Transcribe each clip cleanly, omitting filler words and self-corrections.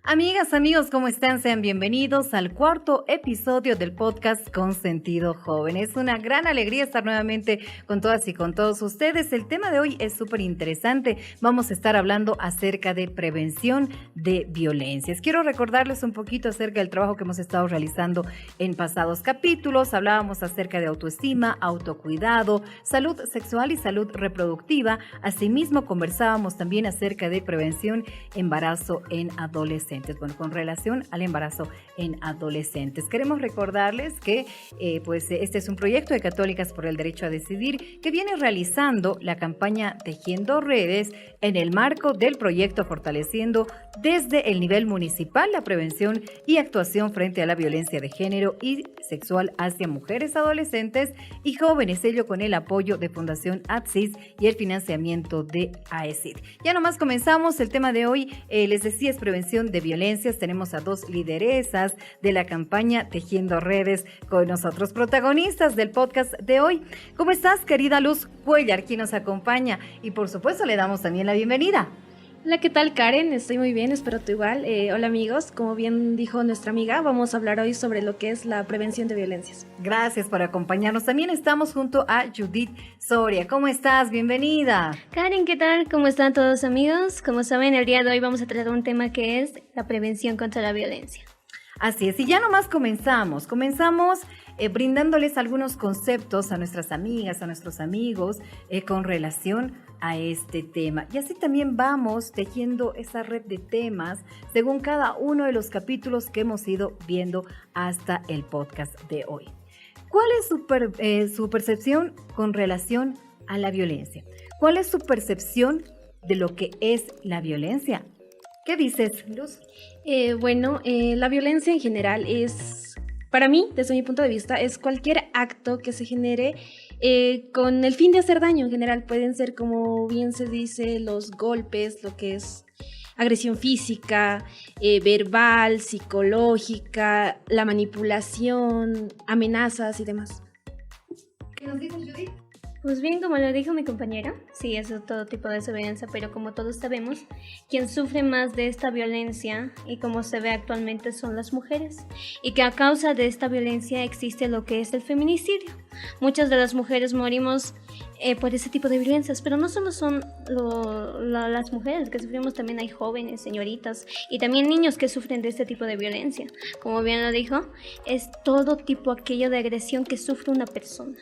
Amigas, amigos, ¿cómo están? Sean bienvenidos al cuarto episodio del podcast Con Sentido Joven. Es una gran alegría estar nuevamente con todas y con todos ustedes. El tema de hoy es súper interesante. Vamos a estar hablando acerca de prevención de violencias. Quiero recordarles un poquito acerca del trabajo que hemos estado realizando en pasados capítulos. Hablábamos acerca de autoestima, autocuidado, salud sexual y salud reproductiva. Asimismo, conversábamos también acerca de prevención embarazo en adolescentes. Bueno, con relación al embarazo en adolescentes. Queremos recordarles que este es un proyecto de Católicas por el Derecho a Decidir que viene realizando la campaña Tejiendo Redes en el marco del proyecto Fortaleciendo desde el nivel municipal la prevención y actuación frente a la violencia de género y sexual hacia mujeres, adolescentes y jóvenes, ello con el apoyo de Fundación APSIS y el financiamiento de AECID. Ya nomás comenzamos, el tema de hoy, les decía, es prevención de violencias. Tenemos a dos lideresas de la campaña Tejiendo Redes con nosotros, protagonistas del podcast de hoy. ¿Cómo estás, querida Luz Cuellar, quien nos acompaña? Y por supuesto le damos también la bienvenida. Hola, ¿qué tal, Karen? Estoy muy bien, espero tú igual. Hola, amigos, como bien dijo nuestra amiga, vamos a hablar hoy sobre lo que es la prevención de violencias. Gracias por acompañarnos. También estamos junto a Judith Soria. ¿Cómo estás? Bienvenida. Karen, ¿qué tal? ¿Cómo están todos, amigos? Como saben, el día de hoy vamos a tratar un tema que es la prevención contra la violencia. Así es, y ya nomás comenzamos brindándoles algunos conceptos a nuestras amigas, a nuestros amigos con relación a este tema. Y así también vamos tejiendo esa red de temas según cada uno de los capítulos que hemos ido viendo hasta el podcast de hoy. ¿Cuál es su percepción con relación a la violencia? ¿Cuál es su percepción de lo que es la violencia? ¿Qué dices, Luz? La violencia en general es, para mí, desde mi punto de vista, es cualquier acto que se genere con el fin de hacer daño en general. Pueden ser, como bien se dice, los golpes, lo que es agresión física, verbal, psicológica, la manipulación, amenazas y demás. ¿Qué nos dices, Judith? Pues bien, como lo dijo mi compañera, sí, es todo tipo de violencia, pero como todos sabemos, quien sufre más de esta violencia y como se ve actualmente son las mujeres, y que a causa de esta violencia existe lo que es el feminicidio. Muchas de las mujeres morimos por ese tipo de violencias, pero no solo son las mujeres que sufrimos, también hay jóvenes, señoritas y también niños que sufren de este tipo de violencia. Como bien lo dijo, es todo tipo aquello de agresión que sufre una persona.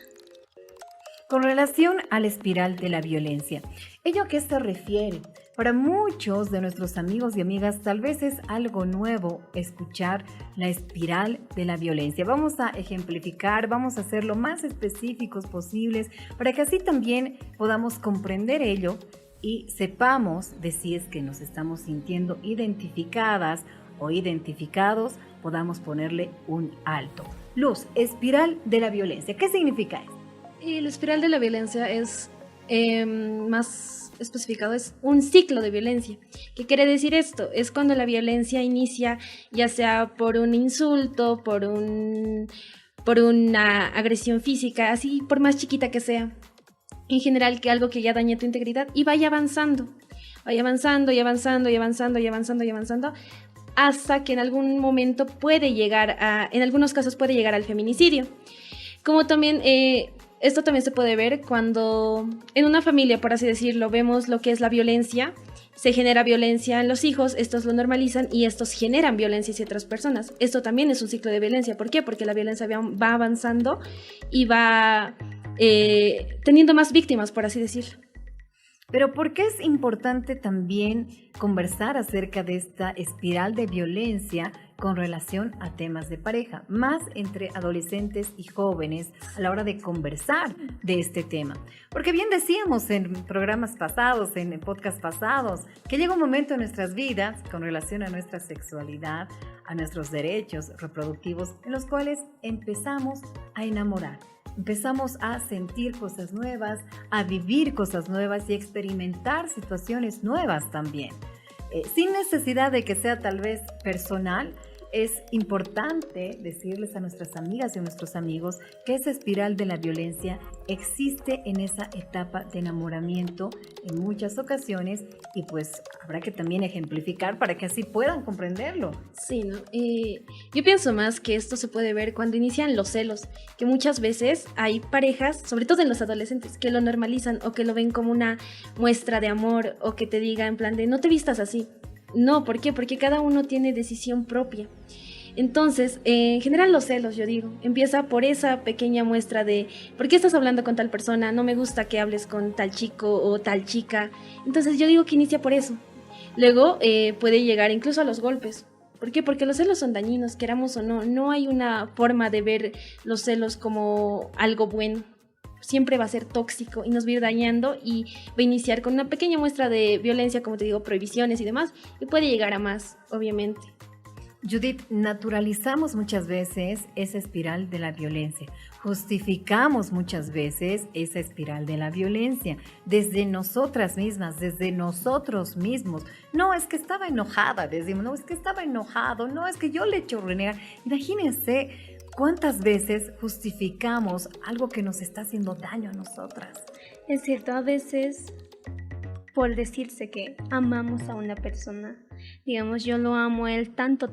Con relación a la espiral de la violencia, ¿ello a qué se refiere? Para muchos de nuestros amigos y amigas tal vez es algo nuevo escuchar la espiral de la violencia. Vamos a ejemplificar, vamos a ser lo más específicos posibles para que así también podamos comprender ello y sepamos de si es que nos estamos sintiendo identificadas o identificados, podamos ponerle un alto. Luz, espiral de la violencia, ¿qué significa esto? Y la espiral de la violencia es, más especificado, es un ciclo de violencia. ¿Qué quiere decir esto? Es cuando la violencia inicia ya sea por un insulto, por una agresión física, así por más chiquita que sea. En general, que algo que ya dañe tu integridad y vaya avanzando. Vaya avanzando y avanzando y avanzando y avanzando y avanzando hasta que en algún momento en algunos casos puede llegar al feminicidio. Como también... Esto también se puede ver cuando en una familia, por así decirlo, vemos lo que es la violencia, se genera violencia en los hijos, estos lo normalizan y estos generan violencia hacia otras personas. Esto también es un ciclo de violencia. ¿Por qué? Porque la violencia va avanzando y va teniendo más víctimas, por así decirlo. Pero ¿por qué es importante también conversar acerca de esta espiral de violencia con relación a temas de pareja, más entre adolescentes y jóvenes a la hora de conversar de este tema? Porque bien decíamos en programas pasados, en podcasts pasados, que llega un momento en nuestras vidas con relación a nuestra sexualidad, a nuestros derechos reproductivos, en los cuales empezamos a enamorar. empezamos a sentir cosas nuevas, a vivir cosas nuevas y a experimentar situaciones nuevas también. Sin necesidad de que sea tal vez personal, es importante decirles a nuestras amigas y a nuestros amigos que esa espiral de la violencia existe en esa etapa de enamoramiento en muchas ocasiones y pues habrá que también ejemplificar para que así puedan comprenderlo. Sí, ¿no? Yo pienso más que esto se puede ver cuando inician los celos, que muchas veces hay parejas, sobre todo en los adolescentes, que lo normalizan o que lo ven como una muestra de amor o que te diga en plan de no te vistas así. No, ¿por qué? Porque cada uno tiene decisión propia. Entonces, en general los celos, yo digo, empieza por esa pequeña muestra de ¿por qué estás hablando con tal persona? No me gusta que hables con tal chico o tal chica. Entonces yo digo que inicia por eso. Luego puede llegar incluso a los golpes. ¿Por qué? Porque los celos son dañinos, queramos o no. No hay una forma de ver los celos como algo bueno. Siempre va a ser tóxico y nos va a ir dañando y va a iniciar con una pequeña muestra de violencia, como te digo, prohibiciones y demás, y puede llegar a más, obviamente. Judith, naturalizamos muchas veces esa espiral de la violencia, justificamos muchas veces esa espiral de la violencia desde nosotras mismas, desde nosotros mismos. No, es que estaba enojada, decimos, no, es que estaba enojado, no, es que yo le chorrené. Imagínense ¿cuántas veces justificamos algo que nos está haciendo daño a nosotras? Es cierto, a veces por decirse que amamos a una persona, digamos, yo lo amo a él tanto,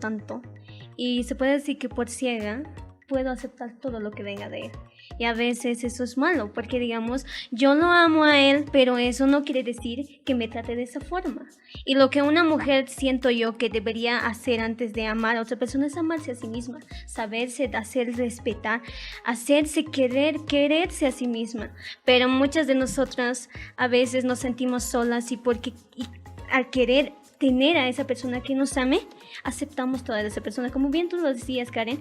y se puede decir que por ciega puedo aceptar todo lo que venga de él. Y a veces eso es malo, porque digamos, yo lo amo a él, pero eso no quiere decir que me trate de esa forma. Y lo que una mujer siento yo que debería hacer antes de amar a otra persona es amarse a sí misma, saberse, hacer respetar, hacerse querer, quererse a sí misma. Pero muchas de nosotras a veces nos sentimos solas y al querer tener a esa persona que nos ame, aceptamos toda esa persona. Como bien tú lo decías, Karen,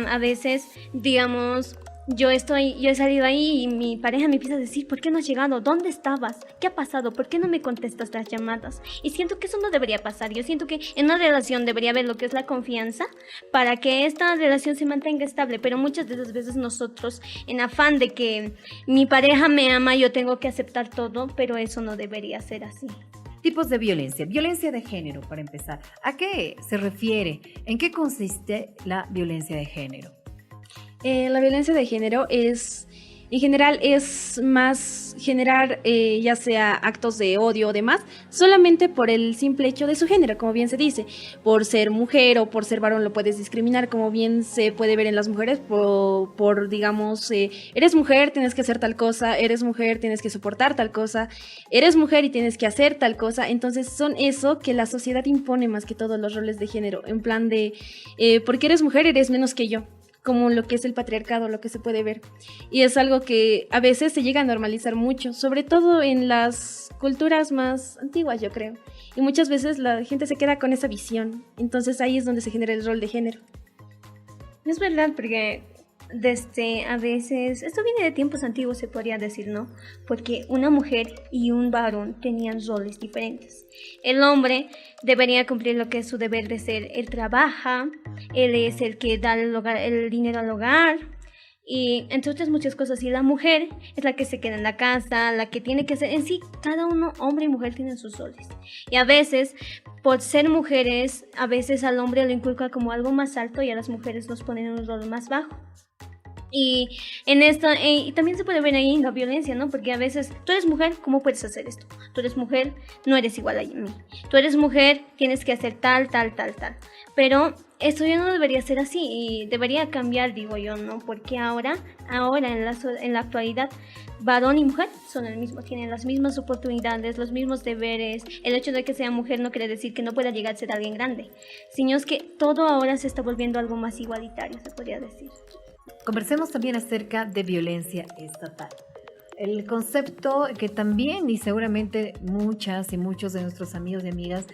a veces, digamos, yo he salido ahí y mi pareja me empieza a decir, ¿por qué no has llegado? ¿Dónde estabas? ¿Qué ha pasado? ¿Por qué no me contestas las llamadas? Y siento que eso no debería pasar. Yo siento que en una relación debería haber lo que es la confianza para que esta relación se mantenga estable. Pero muchas de las veces nosotros, en afán de que mi pareja me ama, yo tengo que aceptar todo, pero eso no debería ser así. Tipos de violencia. Violencia de género, para empezar. ¿A qué se refiere? ¿En qué consiste la violencia de género? La violencia de género en general es más generar ya sea actos de odio o demás, solamente por el simple hecho de su género, como bien se dice. Por ser mujer o por ser varón lo puedes discriminar, como bien se puede ver en las mujeres, por digamos, eres mujer, tienes que hacer tal cosa, eres mujer, tienes que soportar tal cosa, eres mujer y tienes que hacer tal cosa. Entonces son eso que la sociedad impone más que todos los roles de género, en plan de, porque eres mujer eres menos que yo, como lo que es el patriarcado, lo que se puede ver. Y es algo que a veces se llega a normalizar mucho, sobre todo en las culturas más antiguas, yo creo. Y muchas veces la gente se queda con esa visión. Entonces ahí es donde se genera el rol de género. Es verdad, porque a veces, esto viene de tiempos antiguos, se podría decir, ¿no? Porque una mujer y un varón tenían roles diferentes. El hombre debería cumplir lo que es su deber de ser. Él trabaja, él es el que da el dinero al hogar, y entre otras muchas cosas. Y la mujer es la que se queda en la casa, la que tiene que hacer. En sí, cada uno, hombre y mujer, tienen sus roles. Y a veces, por ser mujeres, a veces al hombre lo inculca como algo más alto y a las mujeres los ponen en un rol más bajo. Y en esta, y también se puede ver ahí la violencia, ¿no? Porque a veces, tú eres mujer, ¿cómo puedes hacer esto? Tú eres mujer, no eres igual a mí. Tú eres mujer, tienes que hacer tal. Pero esto ya no debería ser así y debería cambiar, digo yo, ¿no? Porque ahora en la actualidad, varón y mujer son el mismo, tienen las mismas oportunidades, los mismos deberes. El hecho de que sea mujer no quiere decir que no pueda llegar a ser alguien grande, sino es que todo ahora se está volviendo algo más igualitario, se podría decir. Conversemos también acerca de violencia estatal. El concepto que también y seguramente muchas y muchos de nuestros amigos y amigas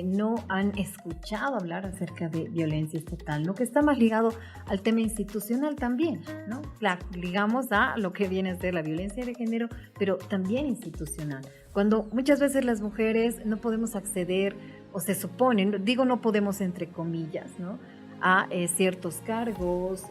no han escuchado hablar acerca de violencia estatal, lo que está más ligado al tema institucional también, ¿no? Ligamos a lo que viene a ser la violencia de género, pero también institucional. Cuando muchas veces las mujeres no podemos acceder, o se supone, digo no podemos entre comillas, ¿no?, a ciertos cargos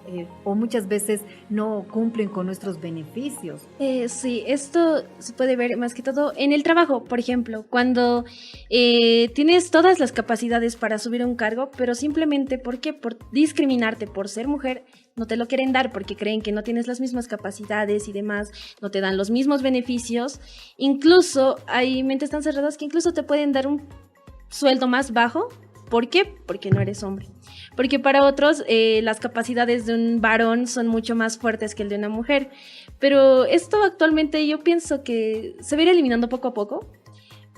o muchas veces no cumplen con nuestros beneficios. Sí, esto se puede ver más que todo en el trabajo, por ejemplo, cuando tienes todas las capacidades para subir a un cargo, pero simplemente por discriminarte por ser mujer, no te lo quieren dar porque creen que no tienes las mismas capacidades y demás, no te dan los mismos beneficios. Incluso hay mentes tan cerradas que incluso te pueden dar un sueldo más bajo. ¿Por qué? Porque no eres hombre. Porque para otros las capacidades de un varón son mucho más fuertes que el de una mujer. Pero esto actualmente yo pienso que se va a ir eliminando poco a poco.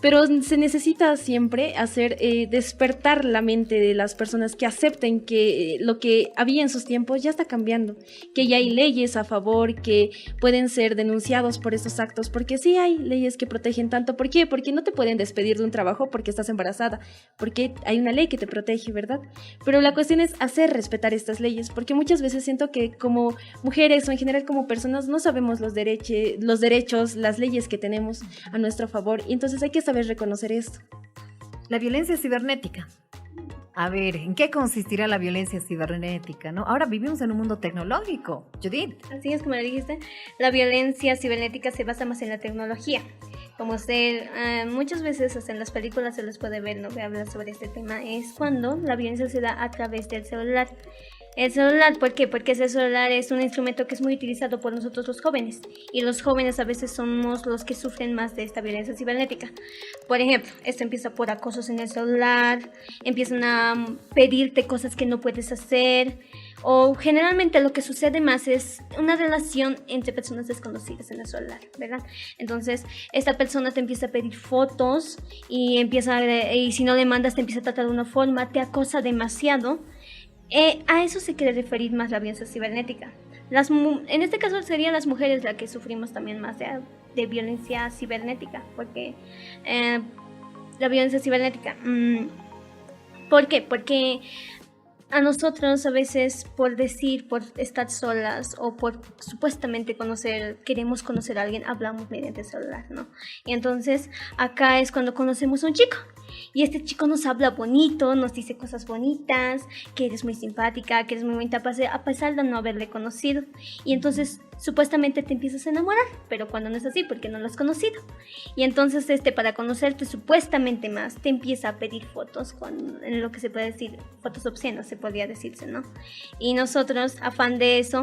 Pero se necesita siempre hacer despertar la mente de las personas que acepten que lo que había en sus tiempos ya está cambiando, que ya hay leyes a favor, que pueden ser denunciados por estos actos, porque sí hay leyes que protegen tanto. ¿Por qué? Porque no te pueden despedir de un trabajo porque estás embarazada, porque hay una ley que te protege, ¿verdad? Pero la cuestión es hacer respetar estas leyes, porque muchas veces siento que como mujeres o en general como personas no sabemos los derechos, las leyes que tenemos a nuestro favor, y entonces hay que saber reconocer esto. La violencia cibernética. A ver, ¿en qué consistirá la violencia cibernética, no? Ahora vivimos en un mundo tecnológico, Judith. Así es, como le dijiste, la violencia cibernética se basa más en la tecnología. Como muchas veces hasta en las películas se les puede ver, ¿no? Que habla sobre este tema. Es cuando la violencia se da a través del celular. El celular, ¿por qué? Porque ese celular es un instrumento que es muy utilizado por nosotros los jóvenes, y los jóvenes a veces somos los que sufren más de esta violencia cibernética. Por ejemplo, esto empieza por acosos en el celular, empiezan a pedirte cosas que no puedes hacer, o generalmente lo que sucede más es una relación entre personas desconocidas en el celular, ¿verdad? Entonces, esta persona te empieza a pedir fotos y si no le mandas te empieza a tratar de una forma, te acosa demasiado. A eso se quiere referir más la violencia cibernética. En este caso serían las mujeres las que sufrimos también más de violencia cibernética, porque la violencia cibernética, ¿por qué? Porque a nosotros a veces por estar solas o por supuestamente queremos conocer a alguien, hablamos mediante el celular, ¿no? Y entonces acá es cuando conocemos a un chico. Y este chico nos habla bonito, nos dice cosas bonitas, que eres muy simpática, que eres muy bonita, a pesar de no haberle conocido. Y entonces supuestamente te empiezas a enamorar, pero cuando no es así, porque no lo has conocido. Y entonces para conocerte supuestamente más, te empieza a pedir fotos en lo que se puede decir, fotos obscenas se podría decirse, ¿no? Y nosotros, afán de eso,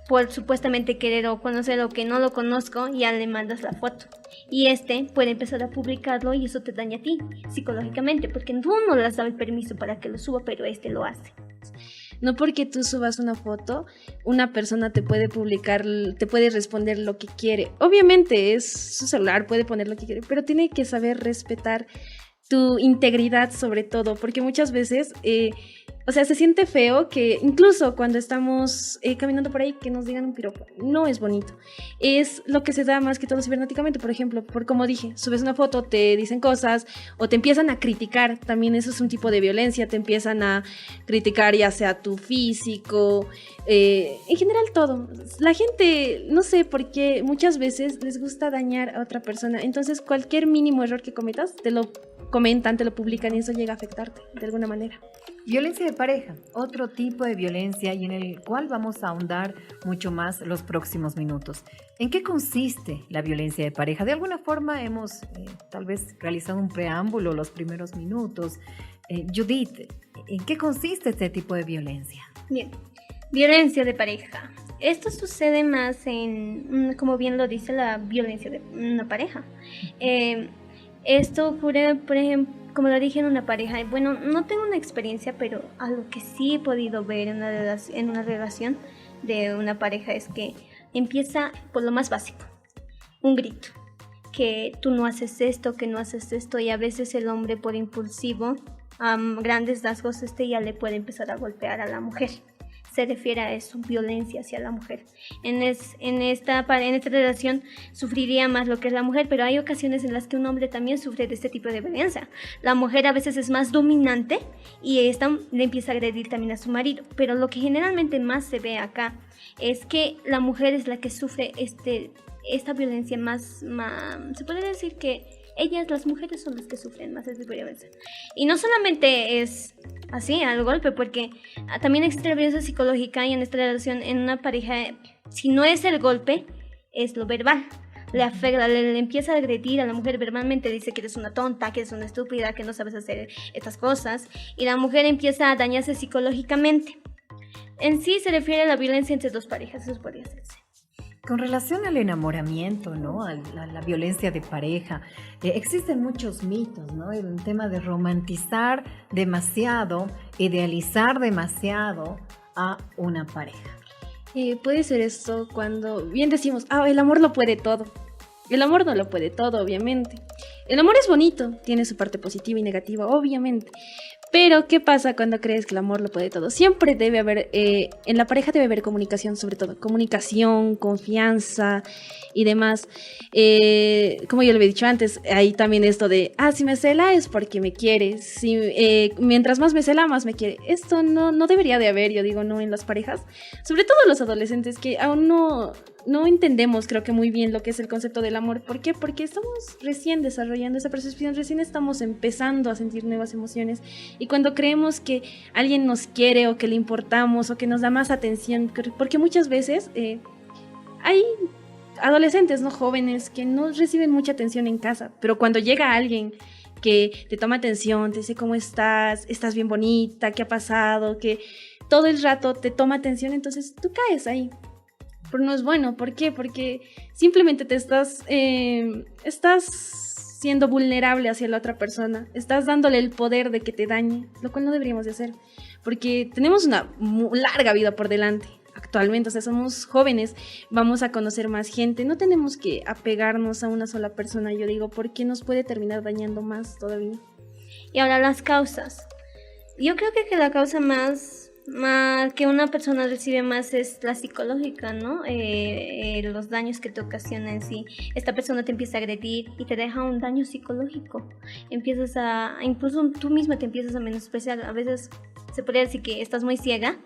por supuestamente querer o conocer o que no lo conozco, ya le mandas la foto. Y puede empezar a publicarlo y eso te daña a ti psicológicamente, porque tú no le has dado el permiso para que lo suba, pero lo hace. No porque tú subas una foto, una persona te puede publicar, te puede responder lo que quiere. Obviamente es su celular, puede poner lo que quiere, pero tiene que saber respetar tu integridad sobre todo, porque muchas veces, se siente feo que incluso cuando estamos caminando por ahí que nos digan un piropo, no es bonito. Es lo que se da más que todo cibernéticamente, por ejemplo, como dije, subes una foto, te dicen cosas o te empiezan a criticar, también eso es un tipo de violencia, te empiezan a criticar ya sea tu físico, en general todo. La gente, no sé por qué, muchas veces les gusta dañar a otra persona, entonces cualquier mínimo error que cometas, te lo comentan, te lo publican y eso llega a afectarte de alguna manera. Violencia de pareja, otro tipo de violencia y en el cual vamos a ahondar mucho más los próximos minutos. ¿En qué consiste la violencia de pareja? De alguna forma hemos tal vez realizado un preámbulo los primeros minutos. Judith, ¿en qué consiste este tipo de violencia? Bien, violencia de pareja. Esto sucede más como bien lo dice, la violencia de una pareja. Esto ocurre, por ejemplo, como lo dije, en una pareja. Bueno, no tengo una experiencia, pero algo que sí he podido ver en una relación de una pareja es que empieza por lo más básico, un grito, que tú no haces esto, que no haces esto, y a veces el hombre por impulsivo, a grandes rasgos, ya le puede empezar a golpear a la mujer. Se refiere a eso, violencia hacia la mujer. En esta relación sufriría más lo que es la mujer, pero hay ocasiones en las que un hombre también sufre de este tipo de violencia. La mujer a veces es más dominante y le empieza a agredir también a su marido, pero lo que generalmente más se ve acá es que la mujer es la que sufre esta violencia más, se podría decir que ellas, las mujeres, son las que sufren más esta violencia. Y no solamente es así, al golpe, porque también existe la violencia psicológica, y en esta relación, en una pareja, si no es el golpe, es lo verbal. Le afecta, le empieza a agredir a la mujer verbalmente, dice que eres una tonta, que eres una estúpida, que no sabes hacer estas cosas, y la mujer empieza a dañarse psicológicamente. En sí se refiere a la violencia entre dos parejas, eso podría hacerse. Con relación al enamoramiento, ¿no? A la violencia de pareja, existen muchos mitos, ¿no? El tema de romantizar demasiado, idealizar demasiado a una pareja. Puede ser esto cuando bien decimos, el amor lo puede todo. El amor no lo puede todo, obviamente. El amor es bonito, tiene su parte positiva y negativa, obviamente. Pero, ¿qué pasa cuando crees que el amor lo puede todo? Siempre debe haber, en la pareja debe haber comunicación, sobre todo. Comunicación, confianza y demás. Como yo le había dicho antes, hay también esto de, si me cela es porque me quiere. Mientras más me cela, más me quiere. Esto no debería de haber, yo digo, no en las parejas. Sobre todo los adolescentes que aún no entendemos, creo que muy bien lo que es el concepto del amor. ¿Por qué? Porque estamos recién desarrollando esa percepción, recién estamos empezando a sentir nuevas emociones. Y cuando creemos que alguien nos quiere o que le importamos o que nos da más atención, porque muchas veces hay adolescentes, no jóvenes, que no reciben mucha atención en casa, pero cuando llega alguien que te toma atención, te dice cómo estás bien bonita, qué ha pasado, que todo el rato te toma atención, entonces tú caes ahí. Pero no es bueno, ¿por qué? Porque simplemente te estás siendo vulnerable hacia la otra persona, estás dándole el poder de que te dañe, lo cual no deberíamos de hacer, porque tenemos una larga vida por delante actualmente, o sea, somos jóvenes, vamos a conocer más gente, no tenemos que apegarnos a una sola persona, yo digo, porque nos puede terminar dañando más todavía. Y ahora las causas. Yo creo que la causa más que una persona recibe más es la psicológica, ¿no? Los daños que te ocasiona en sí. Esta persona te empieza a agredir y te deja un daño psicológico. Incluso tú misma te empiezas a menospreciar. A veces se podría decir que estás muy ciega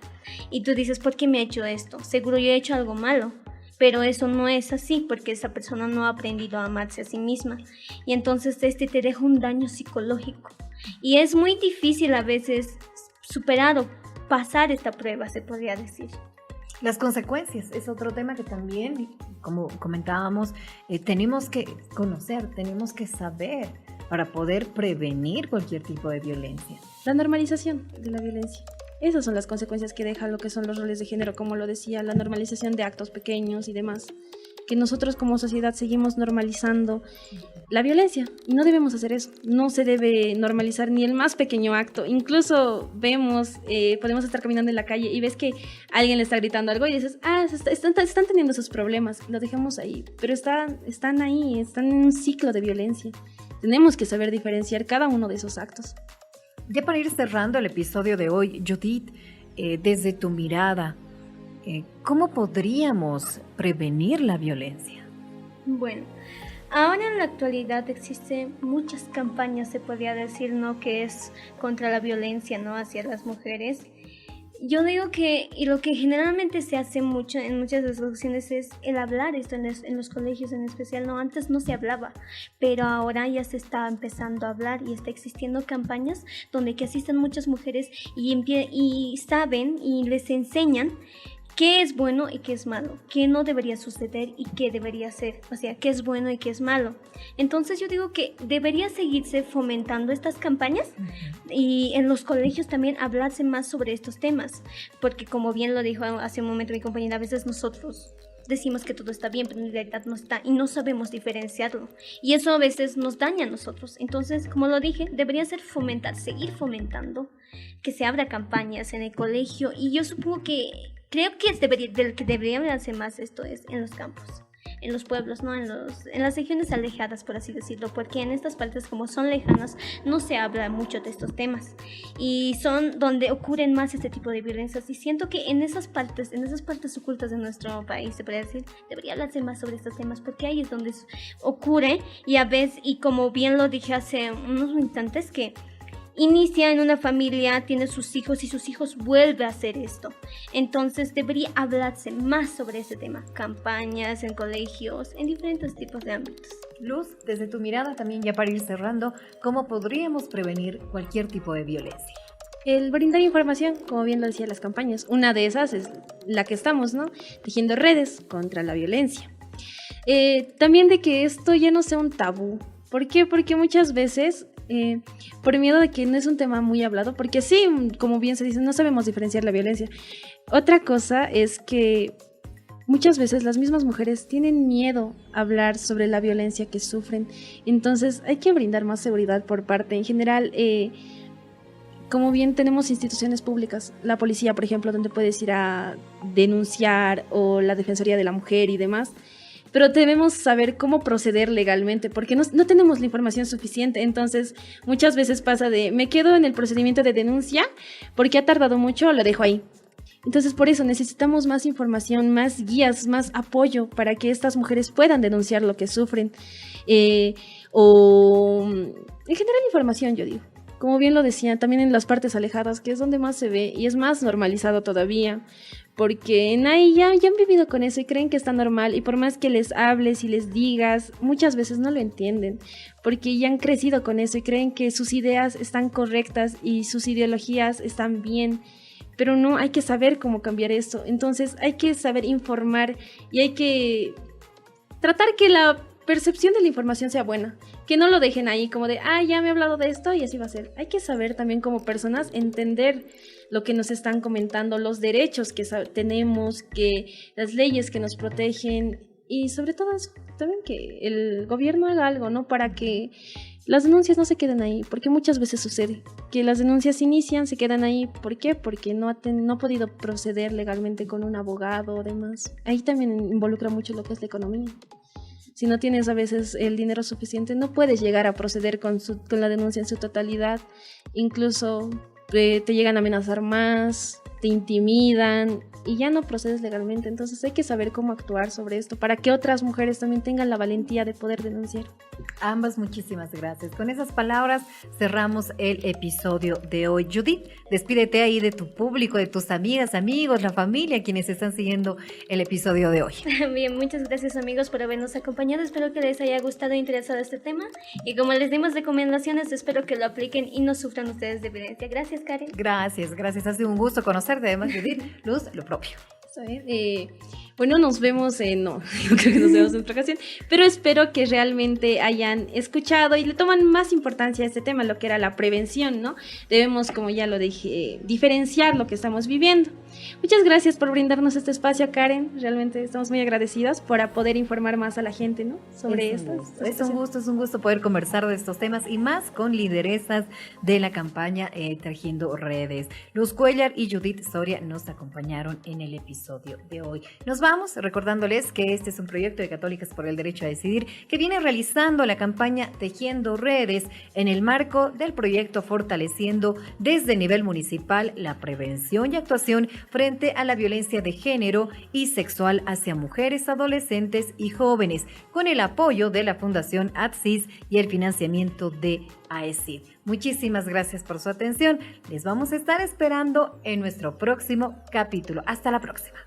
y tú dices, ¿por qué me ha hecho esto? Seguro yo he hecho algo malo. Pero eso no es así, porque esa persona no ha aprendido a amarse a sí misma. Y entonces te deja un daño psicológico. Y es muy difícil a veces superar o pasar esta prueba, se podría decir. Las consecuencias es otro tema que también, como comentábamos, tenemos que conocer, tenemos que saber para poder prevenir cualquier tipo de violencia. La normalización de la violencia. Esas son las consecuencias que deja lo que son los roles de género, como lo decía, la normalización de actos pequeños y demás. Que nosotros como sociedad seguimos normalizando la violencia y no debemos hacer eso. No se debe normalizar ni el más pequeño acto. Incluso podemos estar caminando en la calle y ves que alguien le está gritando algo y dices, están teniendo esos problemas, lo dejamos ahí. Pero están ahí, están en un ciclo de violencia. Tenemos que saber diferenciar cada uno de esos actos. Ya para ir cerrando el episodio de hoy, Judith, desde tu mirada, ¿cómo podríamos prevenir la violencia? Bueno, ahora en la actualidad existen muchas campañas, se podría decir, ¿no? Que es contra la violencia, ¿no? Hacia las mujeres. Yo digo que, y lo que generalmente se hace mucho en muchas de las ocasiones es el hablar esto en los colegios en especial, ¿no? Antes no se hablaba, pero ahora ya se está empezando a hablar y está existiendo campañas donde que asisten muchas mujeres y saben y les enseñan qué es bueno y qué es malo, qué no debería suceder y qué debería ser, o sea, qué es bueno y qué es malo. Entonces yo digo que debería seguirse fomentando estas campañas y en los colegios también hablarse más sobre estos temas, porque como bien lo dijo hace un momento mi compañera, a veces nosotros decimos que todo está bien, pero en realidad no está y no sabemos diferenciarlo. Y eso a veces nos daña a nosotros. Entonces, como lo dije, debería ser seguir fomentando, que se abra campañas en el colegio y yo supongo que creo que debería hacer más esto es en los campos, en los pueblos, ¿no? En las regiones alejadas, por así decirlo, porque en estas partes, como son lejanas, no se habla mucho de estos temas y son donde ocurren más este tipo de violencias y siento que en esas partes ocultas de nuestro país, se podría decir, debería hablarse más sobre estos temas porque ahí es donde ocurre y a veces, y como bien lo dije hace unos instantes, que inicia en una familia, tiene sus hijos y sus hijos vuelven a hacer esto. Entonces debería hablarse más sobre ese tema, campañas en colegios, en diferentes tipos de ámbitos. Luz, desde tu mirada también ya para ir cerrando, ¿cómo podríamos prevenir cualquier tipo de violencia? El brindar información, como bien lo decía las campañas, una de esas es la que estamos, ¿no? Tejiendo redes contra la violencia. También de que esto ya no sea un tabú. ¿Por qué? Porque muchas veces, por miedo de que no es un tema muy hablado, porque sí, como bien se dice, no sabemos diferenciar la violencia. Otra cosa es que muchas veces las mismas mujeres tienen miedo a hablar sobre la violencia que sufren. Entonces hay que brindar más seguridad por parte. En general, como bien tenemos instituciones públicas, la policía, por ejemplo, donde puedes ir a denunciar, o la Defensoría de la Mujer y demás, pero debemos saber cómo proceder legalmente, porque no tenemos la información suficiente. Entonces muchas veces pasa de, me quedo en el procedimiento de denuncia porque ha tardado mucho, lo dejo ahí. Entonces por eso necesitamos más información, más guías, más apoyo para que estas mujeres puedan denunciar lo que sufren, o en general información, yo digo. Como bien lo decía, también en las partes alejadas, que es donde más se ve y es más normalizado todavía, porque en ahí ya han vivido con eso y creen que está normal, y por más que les hables y les digas, muchas veces no lo entienden, porque ya han crecido con eso y creen que sus ideas están correctas y sus ideologías están bien, pero no, hay que saber cómo cambiar eso. Entonces hay que saber informar y hay que tratar que la percepción de la información sea buena, que no lo dejen ahí como de, ya me he hablado de esto y así va a ser. Hay que saber también como personas entender lo que nos están comentando, los derechos que tenemos, que las leyes que nos protegen, y sobre todo eso, también que el gobierno haga algo, ¿no? Para que las denuncias no se queden ahí, porque muchas veces sucede que las denuncias inician, se quedan ahí. ¿Por qué? Porque no ha podido proceder legalmente con un abogado o demás. Ahí también involucra mucho lo que es la economía. Si no tienes a veces el dinero suficiente, no puedes llegar a proceder con la denuncia en su totalidad. Incluso te llegan a amenazar más, te intimidan y ya no procedes legalmente. Entonces hay que saber cómo actuar sobre esto para que otras mujeres también tengan la valentía de poder denunciar. Ambas, muchísimas gracias. Con esas palabras cerramos el episodio de hoy. Judith, despídete ahí de tu público, de tus amigas, amigos, la familia, quienes están siguiendo el episodio de hoy. Bien, muchas gracias amigos por habernos acompañado. Espero que les haya gustado e interesado este tema. Y como les dimos recomendaciones, espero que lo apliquen y no sufran ustedes de violencia. Gracias, Karen. Gracias. Ha sido un gusto conocerte. Además, Judith, Luz, lo propio. Bueno, nos vemos no creo que nos vemos en otra ocasión, pero espero que realmente hayan escuchado y le toman más importancia a este tema, lo que era la prevención, ¿no? Debemos, como ya lo dije, diferenciar lo que estamos viviendo. Muchas gracias por brindarnos este espacio, Karen. Realmente estamos muy agradecidas por poder informar más a la gente, ¿no? Sobre esto. Es un gusto poder conversar de estos temas y más con lideresas de la campaña Tejiendo Redes. Luz Cuellar y Judith Soria nos acompañaron en el episodio de hoy. Nos vamos recordándoles que este es un proyecto de Católicas por el Derecho a Decidir que viene realizando la campaña Tejiendo Redes en el marco del proyecto Fortaleciendo desde nivel municipal la prevención y actuación frente a la violencia de género y sexual hacia mujeres, adolescentes y jóvenes, con el apoyo de la Fundación ADSIS y el financiamiento de AECID. Muchísimas gracias por su atención. Les vamos a estar esperando en nuestro próximo capítulo. Hasta la próxima.